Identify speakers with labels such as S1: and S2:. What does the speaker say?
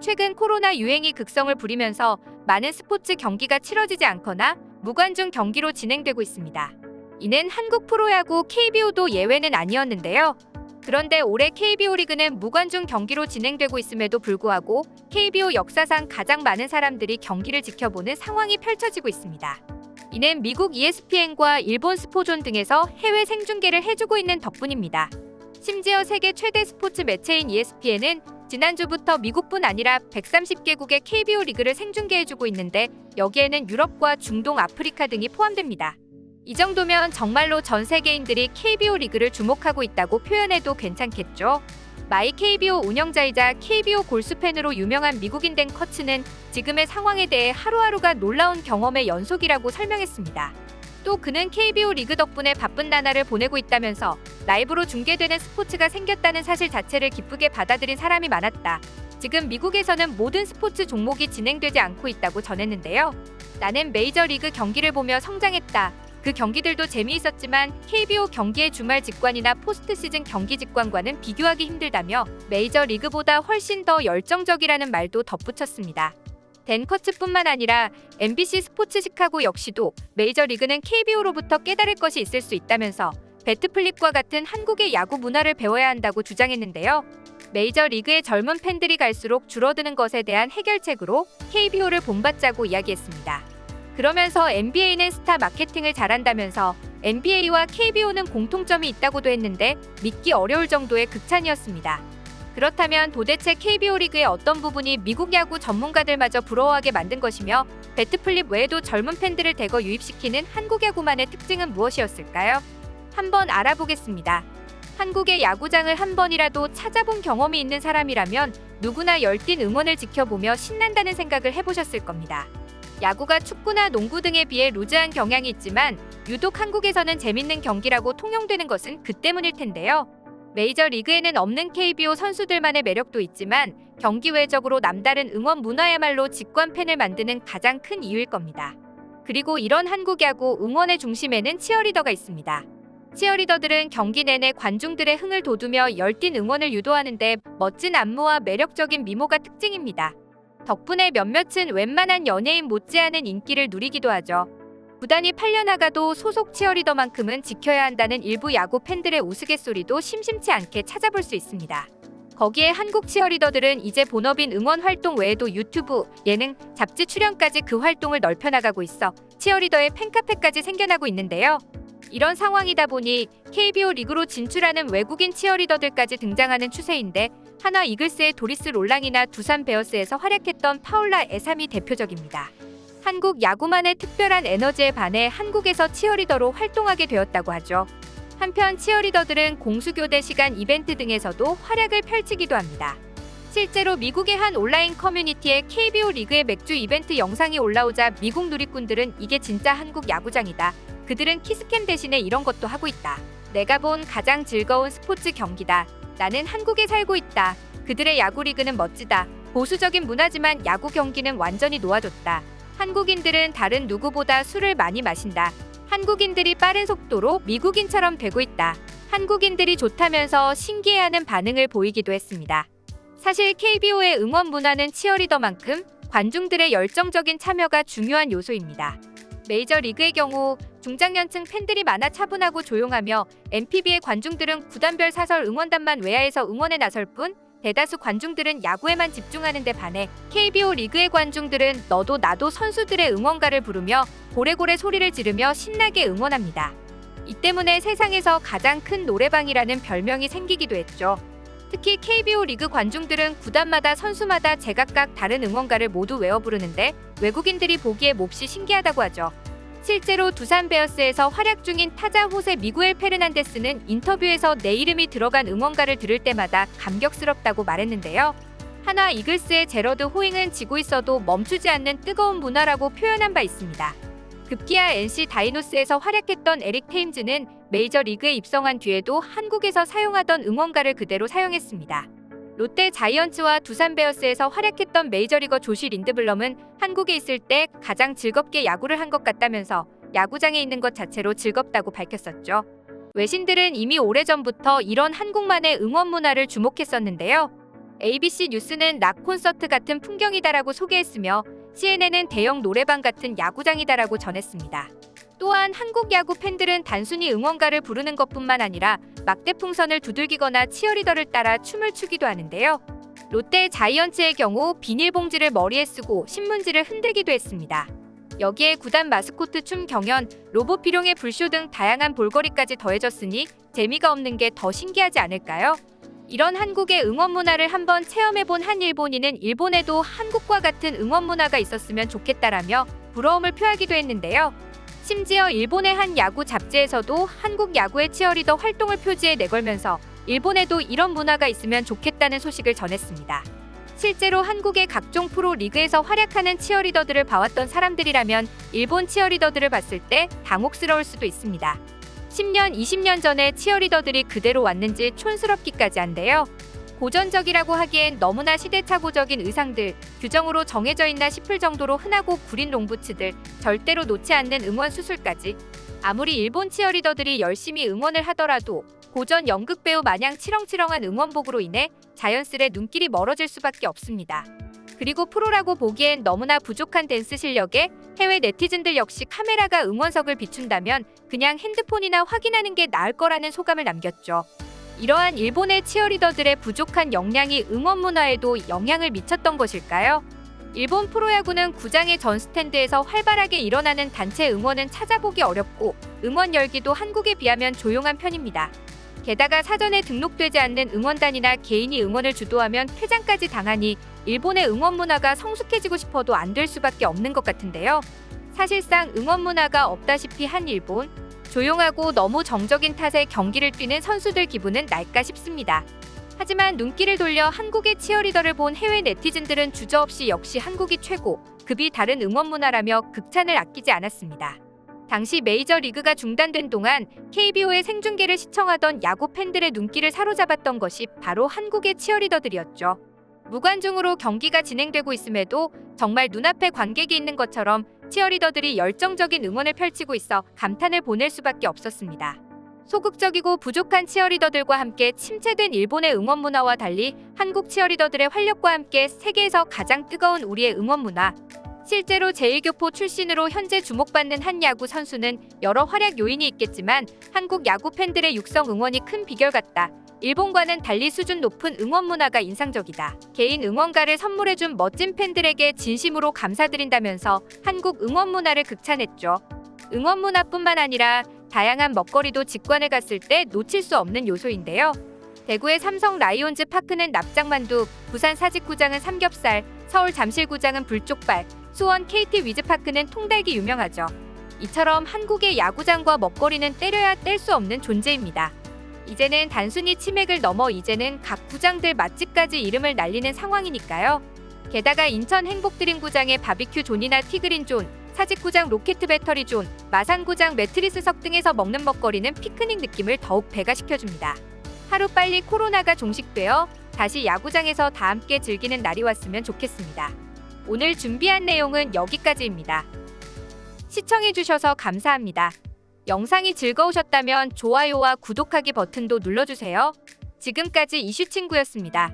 S1: 최근 코로나 유행이 극성을 부리면서 많은 스포츠 경기가 치러지지 않거나 무관중 경기로 진행되고 있습니다. 이는 한국 프로야구 KBO도 예외는 아니었는데요. 그런데 올해 KBO 리그는 무관중 경기로 진행되고 있음에도 불구하고 KBO 역사상 가장 많은 사람들이 경기를 지켜보는 상황이 펼쳐지고 있습니다. 이는 미국 ESPN과 일본 스포존 등에서 해외 생중계를 해주고 있는 덕분입니다. 심지어 세계 최대 스포츠 매체인 ESPN은 지난주부터 미국뿐 아니라 130개국의 KBO 리그를 생중계해주고 있는데 여기에는 유럽과 중동, 아프리카 등이 포함됩니다. 이 정도면 정말로 전 세계인들이 KBO 리그를 주목하고 있다고 표현해도 괜찮겠죠? 마이 KBO 운영자이자 KBO 골수팬으로 유명한 미국인 댄 커츠는 지금의 상황에 대해 하루하루가 놀라운 경험의 연속이라고 설명했습니다. 또 그는 KBO 리그 덕분에 바쁜 나날을 보내고 있다면서 라이브로 중계되는 스포츠가 생겼다는 사실 자체를 기쁘게 받아들인 사람이 많았다. 지금 미국에서는 모든 스포츠 종목이 진행되지 않고 있다고 전했는데요. 나는 메이저리그 경기를 보며 성장했다. 그 경기들도 재미있었지만 KBO 경기의 주말 직관이나 포스트 시즌 경기 직관과는 비교하기 힘들다며 메이저리그보다 훨씬 더 열정적이라는 말도 덧붙였습니다. 댄 커츠뿐만 아니라 MBC 스포츠 시카고 역시도 메이저리그는 KBO로부터 깨달을 것이 있을 수 있다면서 배트플립과 같은 한국의 야구 문화를 배워야 한다고 주장했는데요. 메이저리그의 젊은 팬들이 갈수록 줄어드는 것에 대한 해결책으로 KBO를 본받자고 이야기했습니다. 그러면서 NBA는 스타 마케팅을 잘한다면서 NBA와 KBO는 공통점이 있다고도 했는데 믿기 어려울 정도의 극찬이었습니다. 그렇다면 도대체 KBO 리그의 어떤 부분이 미국 야구 전문가들마저 부러워하게 만든 것이며 배트플립 외에도 젊은 팬들을 대거 유입시키는 한국 야구만의 특징은 무엇이었을까요? 한번 알아보겠습니다. 한국의 야구장을 한 번이라도 찾아본 경험이 있는 사람이라면 누구나 열띤 응원을 지켜보며 신난다는 생각을 해보셨을 겁니다. 야구가 축구나 농구 등에 비해 루즈한 경향이 있지만 유독 한국에서는 재밌는 경기라고 통용되는 것은 그 때문일 텐데요. 메이저리그에는 없는 KBO 선수들만의 매력도 있지만 경기 외적으로 남다른 응원 문화야말로 직관 팬을 만드는 가장 큰 이유일 겁니다. 그리고 이런 한국 야구 응원의 중심에는 치어리더가 있습니다. 치어리더들은 경기 내내 관중들의 흥을 돋우며 열띤 응원을 유도하는데 멋진 안무와 매력적인 미모가 특징입니다. 덕분에 몇몇은 웬만한 연예인 못지않은 인기를 누리기도 하죠. 구단이 팔려나가도 소속 치어리더만큼은 지켜야 한다는 일부 야구 팬들의 우스갯소리도 심심치 않게 찾아볼 수 있습니다. 거기에 한국 치어리더들은 이제 본업인 응원 활동 외에도 유튜브, 예능, 잡지 출연까지 그 활동을 넓혀나가고 있어 치어리더의 팬카페까지 생겨나고 있는데요. 이런 상황이다 보니 KBO 리그로 진출하는 외국인 치어리더들까지 등장하는 추세인데 한화 이글스의 도리스 롤랑이나 두산 베어스에서 활약했던 파울라 에삼이 대표적입니다. 한국 야구만의 특별한 에너지에 반해 한국에서 치어리더로 활동하게 되었다고 하죠. 한편 치어리더들은 공수교대 시간 이벤트 등에서도 활약을 펼치기도 합니다. 실제로 미국의 한 온라인 커뮤니티에 KBO 리그의 맥주 이벤트 영상이 올라오자 미국 누리꾼들은 이게 진짜 한국 야구장이다. 그들은 키스캠 대신에 이런 것도 하고 있다. 내가 본 가장 즐거운 스포츠 경기다. 나는 한국에 살고 있다. 그들의 야구 리그는 멋지다. 보수적인 문화지만 야구 경기는 완전히 놓아줬다. 한국인들은 다른 누구보다 술을 많이 마신다. 한국인들이 빠른 속도로 미국인처럼 되고 있다. 한국인들이 좋다면서 신기해하는 반응을 보이기도 했습니다. 사실 KBO의 응원 문화는 치어리더만큼 관중들의 열정적인 참여가 중요한 요소입니다. 메이저리그의 경우 중장년층 팬들이 많아 차분하고 조용하며 NPB의 관중들은 구단별 사설 응원단만 외야에서 응원에 나설 뿐 대다수 관중들은 야구에만 집중하는 데 반해 KBO 리그의 관중들은 너도 나도 선수들의 응원가를 부르며 고래고래 소리를 지르며 신나게 응원합니다. 이 때문에 세상에서 가장 큰 노래방이라는 별명이 생기기도 했죠. 특히 KBO 리그 관중들은 구단마다 선수마다 제각각 다른 응원가를 모두 외워 부르는데 외국인들이 보기에 몹시 신기하다고 하죠. 실제로 두산 베어스에서 활약 중인 타자 호세 미구엘 페르난데스는 인터뷰에서 내 이름이 들어간 응원가를 들을 때마다 감격스럽다고 말했는데요. 한화 이글스의 제러드 호잉은 지고 있어도 멈추지 않는 뜨거운 문화라고 표현한 바 있습니다. 급기야 NC 다이노스에서 활약했던 에릭 테임즈는 메이저리그에 입성한 뒤에도 한국에서 사용하던 응원가를 그대로 사용했습니다. 롯데 자이언츠와 두산 베어스에서 활약했던 메이저리거 조시 린드블럼은 한국에 있을 때 가장 즐겁게 야구를 한 것 같다면서 야구장에 있는 것 자체로 즐겁다고 밝혔었죠. 외신들은 이미 오래전부터 이런 한국만의 응원 문화를 주목했었는데요. ABC 뉴스는 락 콘서트 같은 풍경이다라고 소개했으며 CNN은 대형 노래방 같은 야구장이다라고 전했습니다. 또한 한국 야구 팬들은 단순히 응원가를 부르는 것뿐만 아니라 막대 풍선을 두들기거나 치어리더를 따라 춤을 추기도 하는데요. 롯데 자이언츠의 경우 비닐봉지를 머리에 쓰고 신문지를 흔들기도 했습니다. 여기에 구단 마스코트 춤 경연, 로봇 비룡의 불쇼 등 다양한 볼거리까지 더해졌으니 재미가 없는 게 더 신기하지 않을까요? 이런 한국의 응원 문화를 한번 체험해본 한 일본인은 일본에도 한국과 같은 응원 문화가 있었으면 좋겠다라며 부러움을 표하기도 했는데요. 심지어 일본의 한 야구 잡지에서도 한국 야구의 치어리더 활동을 표지에 내걸면서 일본에도 이런 문화가 있으면 좋겠다는 소식을 전했습니다. 실제로 한국의 각종 프로 리그에서 활약하는 치어리더들을 봐왔던 사람들이라면 일본 치어리더들을 봤을 때 당혹스러울 수도 있습니다. 10년, 20년 전에 치어리더들이 그대로 왔는지 촌스럽기까지 한데요. 고전적이라고 하기엔 너무나 시대착오적인 의상들, 규정으로 정해져 있나 싶을 정도로 흔하고 구린 롱부츠들, 절대로 놓지 않는 응원 수술까지. 아무리 일본 치어리더들이 열심히 응원을 하더라도 고전 연극 배우 마냥 치렁치렁한 응원복으로 인해 자연스레 눈길이 멀어질 수밖에 없습니다. 그리고 프로라고 보기엔 너무나 부족한 댄스 실력에 해외 네티즌들 역시 카메라가 응원석을 비춘다면 그냥 핸드폰이나 확인하는 게 나을 거라는 소감을 남겼죠. 이러한 일본의 치어리더들의 부족한 역량이 응원 문화에도 영향을 미쳤던 것일까요? 일본 프로야구는 구장의 전 스탠드에서 활발하게 일어나는 단체 응원은 찾아보기 어렵고 응원 열기도 한국에 비하면 조용한 편입니다. 게다가 사전에 등록되지 않는 응원단이나 개인이 응원을 주도하면 퇴장까지 당하니 일본의 응원 문화가 성숙해지고 싶어도 안 될 수밖에 없는 것 같은데요. 사실상 응원 문화가 없다시피 한 일본. 조용하고 너무 정적인 탓에 경기를 뛰는 선수들 기분은 날까 싶습니다. 하지만 눈길을 돌려 한국의 치어리더를 본 해외 네티즌들은 주저없이 역시 한국이 최고, 급이 다른 응원 문화라며 극찬을 아끼지 않았습니다. 당시 메이저리그가 중단된 동안 KBO의 생중계를 시청하던 야구 팬들의 눈길을 사로잡았던 것이 바로 한국의 치어리더들이었죠. 무관중으로 경기가 진행되고 있음에도 정말 눈앞에 관객이 있는 것처럼 치어리더들이 열정적인 응원을 펼치고 있어 감탄을 보낼 수밖에 없었습니다. 소극적이고 부족한 치어리더들과 함께 침체된 일본의 응원 문화와 달리 한국 치어리더들의 활력과 함께 세계에서 가장 뜨거운 우리의 응원 문화. 실제로 제1교포 출신으로 현재 주목받는 한 야구 선수는 여러 활약 요인이 있겠지만 한국 야구 팬들의 육성 응원이 큰 비결 같다. 일본과는 달리 수준 높은 응원 문화가 인상적이다. 개인 응원가를 선물해준 멋진 팬들에게 진심으로 감사드린다면서 한국 응원 문화를 극찬했죠. 응원 문화뿐만 아니라 다양한 먹거리도 직관에 갔을 때 놓칠 수 없는 요소인데요. 대구의 삼성 라이온즈 파크는 납작만두, 부산 사직구장은 삼겹살, 서울 잠실구장은 불족발, 수원 KT 위즈파크는 통닭이 유명하죠. 이처럼 한국의 야구장과 먹거리는 때려야 뗄 수 없는 존재입니다. 이제는 단순히 치맥을 넘어 이제는 각 구장들 맛집까지 이름을 날리는 상황이니까요. 게다가 인천 행복드림구장의 바비큐 존이나 티그린 존, 사직구장 로켓 배터리 존, 마산구장 매트리스석 등에서 먹는 먹거리는 피크닉 느낌을 더욱 배가시켜줍니다. 하루빨리 코로나가 종식되어 다시 야구장에서 다 함께 즐기는 날이 왔으면 좋겠습니다. 오늘 준비한 내용은 여기까지입니다. 시청해주셔서 감사합니다. 영상이 즐거우셨다면 좋아요와 구독하기 버튼도 눌러주세요. 지금까지 이슈친구였습니다.